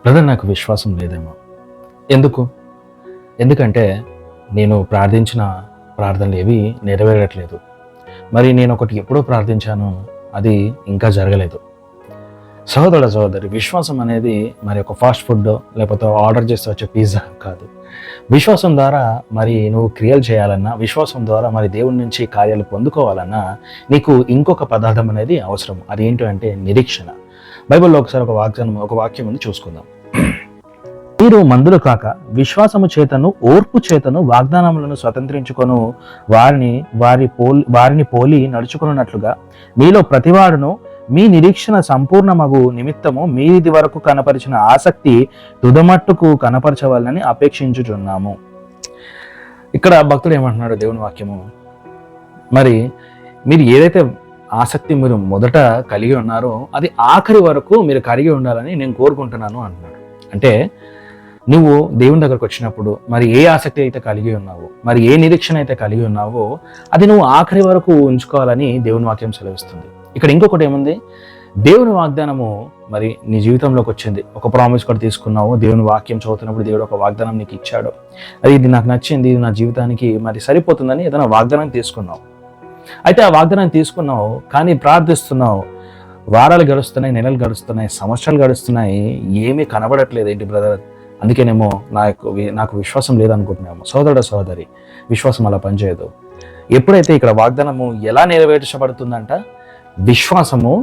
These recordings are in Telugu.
బ్రదర్, నాకు విశ్వాసం లేదేమో. ఎందుకు? ఎందుకంటే నేను ప్రార్థించిన ప్రార్థనలు ఏవి నెరవేరట్లేదు. మరి నేను ఒకటి ఎప్పుడో ప్రార్థించాను, అది ఇంకా జరగలేదు. సహోదరి, విశ్వాసం అనేది మరి ఒక ఫాస్ట్ ఫుడ్ లేకపోతే ఆర్డర్ చేస్తే వచ్చే పిజ్జా కాదు. విశ్వాసం ద్వారా మరి నువ్వు క్రియలు చేయాలన్నా, విశ్వాసం ద్వారా మరి దేవుడి నుంచి కార్యాలు పొందుకోవాలన్నా నీకు ఇంకొక పదార్థం అనేది అవసరం. అదేంటో అంటే నిరీక్షణ. బైబిల్లో ఒకసారి ఒక వాక్యం ఉంది, చూసుకుందాం. మీరు మందులు కాక విశ్వాసము చేతను ఓర్పు చేతను వాగ్దానములను స్వతంత్రించుకొను వారిని పోలి నడుచుకున్నట్లుగా మీలో ప్రతివాడును మీ నిరీక్షణ సంపూర్ణమగు నిమిత్తము మీది వరకు కనపరిచిన ఆసక్తి తుదమట్టుకు కనపరచవాలని అపేక్షించుచున్నాము. ఇక్కడ భక్తుడు ఏమంటున్నాడు దేవుని వాక్యము, మరి మీరు ఏదైతే ఆసక్తి మీరు మొదట కలిగి ఉన్నారో అది ఆఖరి వరకు మీరు కలిగి ఉండాలని నేను కోరుకుంటున్నాను అంటున్నాడు. అంటే నువ్వు దేవుని దగ్గరకు వచ్చినప్పుడు మరి ఏ ఆసక్తి అయితే కలిగి ఉన్నావో, మరి ఏ నిరీక్షణ అయితే కలిగి ఉన్నావో అది నువ్వు ఆఖరి వరకు ఉంచుకోవాలని దేవుని వాక్యం సెలవిస్తుంది. ఇక్కడ ఇంకొకటి ఏముంది, దేవుని వాగ్దానము మరి నీ జీవితంలోకి వచ్చింది. ఒక ప్రామిస్ కూడా తీసుకున్నావు, దేవుని వాక్యం చదువుతున్నప్పుడు దేవుడు ఒక వాగ్దానం నీకు ఇచ్చాడు, అది ఇది నాకు నచ్చింది, ఇది నా జీవితానికి మరి సరిపోతుందని ఏదైనా వాగ్దానం తీసుకున్నావు. అయితే ఆ వాగ్దానం తీసుకున్నావు, కానీ ప్రార్థిస్తున్నావు, వారాలు గడుస్తున్నాయి, నెలలు గడుస్తున్నాయి, సంవత్సరాలు గడుస్తున్నాయి, ఏమీ కనబడట్లేదు. ఏంటి బ్రదర్, అందుకేనేమో నాకు విశ్వాసం లేదనుకుంటున్నాము. సహోదరి, విశ్వాసం అలా పనిచేయదు. ఎప్పుడైతే ఇక్కడ వాగ్దానము ఎలా నెరవేర్చబడుతుందంట, విశ్వాసము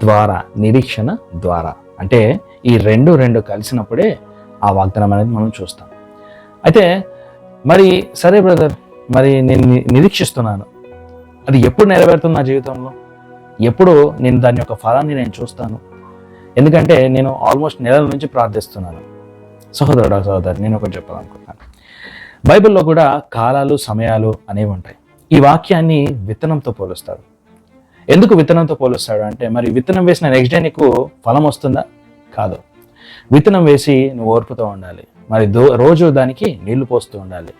ద్వారా, నిరీక్షణ ద్వారా. అంటే ఈ రెండు కలిసినప్పుడే ఆ వాగ్దానం అనేది మనం చూస్తాం. అయితే మరి సరే బ్రదర్, మరి నేను నిరీక్షిస్తున్నాను, అది ఎప్పుడు నెరవేరుతుంది నా జీవితంలో, ఎప్పుడు నేను దాని యొక్క ఫలాన్ని నేను చూస్తాను? ఎందుకంటే నేను ఆల్మోస్ట్ నెలల నుంచి ప్రార్థిస్తున్నాను. సహోదరి, నేను ఒకటి చెప్పాలనుకుంటున్నాను. బైబిల్లో కూడా కాలాలు, సమయాలు అనేవి ఉంటాయి. ఈ వాక్యాన్ని విత్తనంతో పోలుస్తాడు. ఎందుకు విత్తనంతో పోలుస్తాడు అంటే, మరి విత్తనం వేసిన నెక్స్ట్ డే నీకు ఫలం వస్తుందా? కాదు. విత్తనం వేసి నువ్వు ఓర్పుతూ ఉండాలి, మరి రోజు దానికి నీళ్లు పోస్తూ ఉండాలి.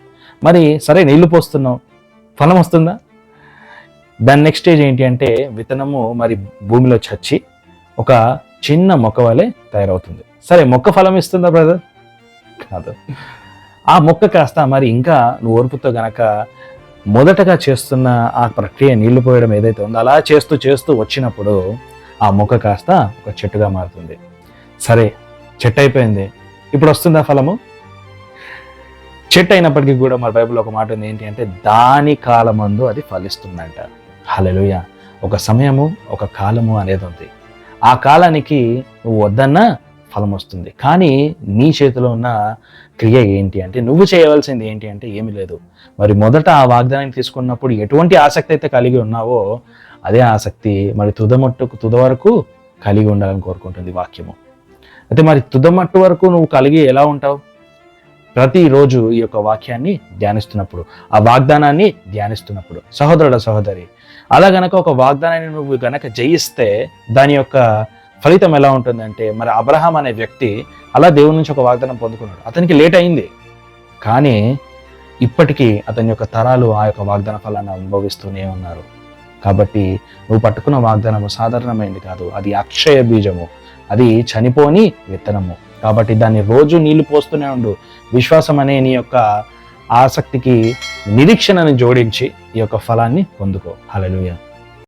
మరి సరే, నీళ్లు పోస్తున్నావు, ఫలం వస్తుందా? దాని నెక్స్ట్ స్టేజ్ ఏంటి అంటే, విత్తనము మరి భూమిలో చచ్చి ఒక చిన్న మొక్క వలె తయారవుతుంది. సరే, మొక్క ఫలం ఇస్తుందా బ్రదర్? కాదు. ఆ మొక్క కాస్త మరి ఇంకా నువ్వు ఓర్పుతో గనక మొదటగా చేస్తున్న ఆ ప్రక్రియ, నీళ్లు పోయడం ఏదైతే ఉందో అలా చేస్తూ వచ్చినప్పుడు ఆ మొక్క కాస్త ఒక చెట్టుగా మారుతుంది. సరే, చెట్టు అయిపోయింది, ఇప్పుడు వస్తుందా ఫలము? చెట్టు అయినప్పటికీ కూడా మరి బైబిల్లో ఒక మాట ఉంది, ఏంటి అంటే దాని కాలమందు అది ఫలిస్తుందంట. హల్లెలూయా. ఒక సమయము, ఒక కాలము అనేది ఉంది. ఆ కాలానికి నువ్వు వద్దన్నా ఫలం వస్తుంది. కానీ నీ చేతిలో ఉన్న క్రియ ఏంటి అంటే, నువ్వు చేయవలసింది ఏంటి అంటే ఏమీ లేదు. మరి మొదట ఆ వాగ్దానాన్ని తీసుకున్నప్పుడు ఎటువంటి ఆసక్తి అయితే కలిగి ఉన్నావో అదే ఆసక్తి మరి తుద వరకు కలిగి ఉండాలని కోరుకుంటుంది వాక్యము. అయితే మరి తుదమట్టు వరకు నువ్వు కలిగి ఎలా ఉంటావు? ప్రతిరోజు ఈ యొక్క వాక్యాన్ని ధ్యానిస్తున్నప్పుడు, ఆ వాగ్దానాన్ని ధ్యానిస్తున్నప్పుడు. సహోదరి, అలా గనక ఒక వాగ్దానాన్ని నువ్వు గనక జయిస్తే దాని యొక్క ఫలితం ఎలా ఉంటుందంటే, మరి అబ్రహాం అనే వ్యక్తి అలా దేవుని నుంచి ఒక వాగ్దానం పొందుకున్నాడు. అతనికి లేట్ అయింది, కానీ ఇప్పటికీ అతని యొక్క తరాలు ఆ యొక్క వాగ్దాన ఫలాన్ని అనుభవిస్తూనే ఉన్నారు. కాబట్టి నువ్వు పట్టుకున్న వాగ్దానము సాధారణమైనది కాదు, అది అక్షయ బీజము, అది చనిపోని విత్తనము. కాబట్టి దాన్ని రోజు నీళ్లు పోస్తూనే ఉండు. విశ్వాసం అనే నీ యొక్క ఆసక్తికి నిరీక్షణను జోడించి ఈ యొక్క ఫలాన్ని పొందుకో. హల్లెలూయా.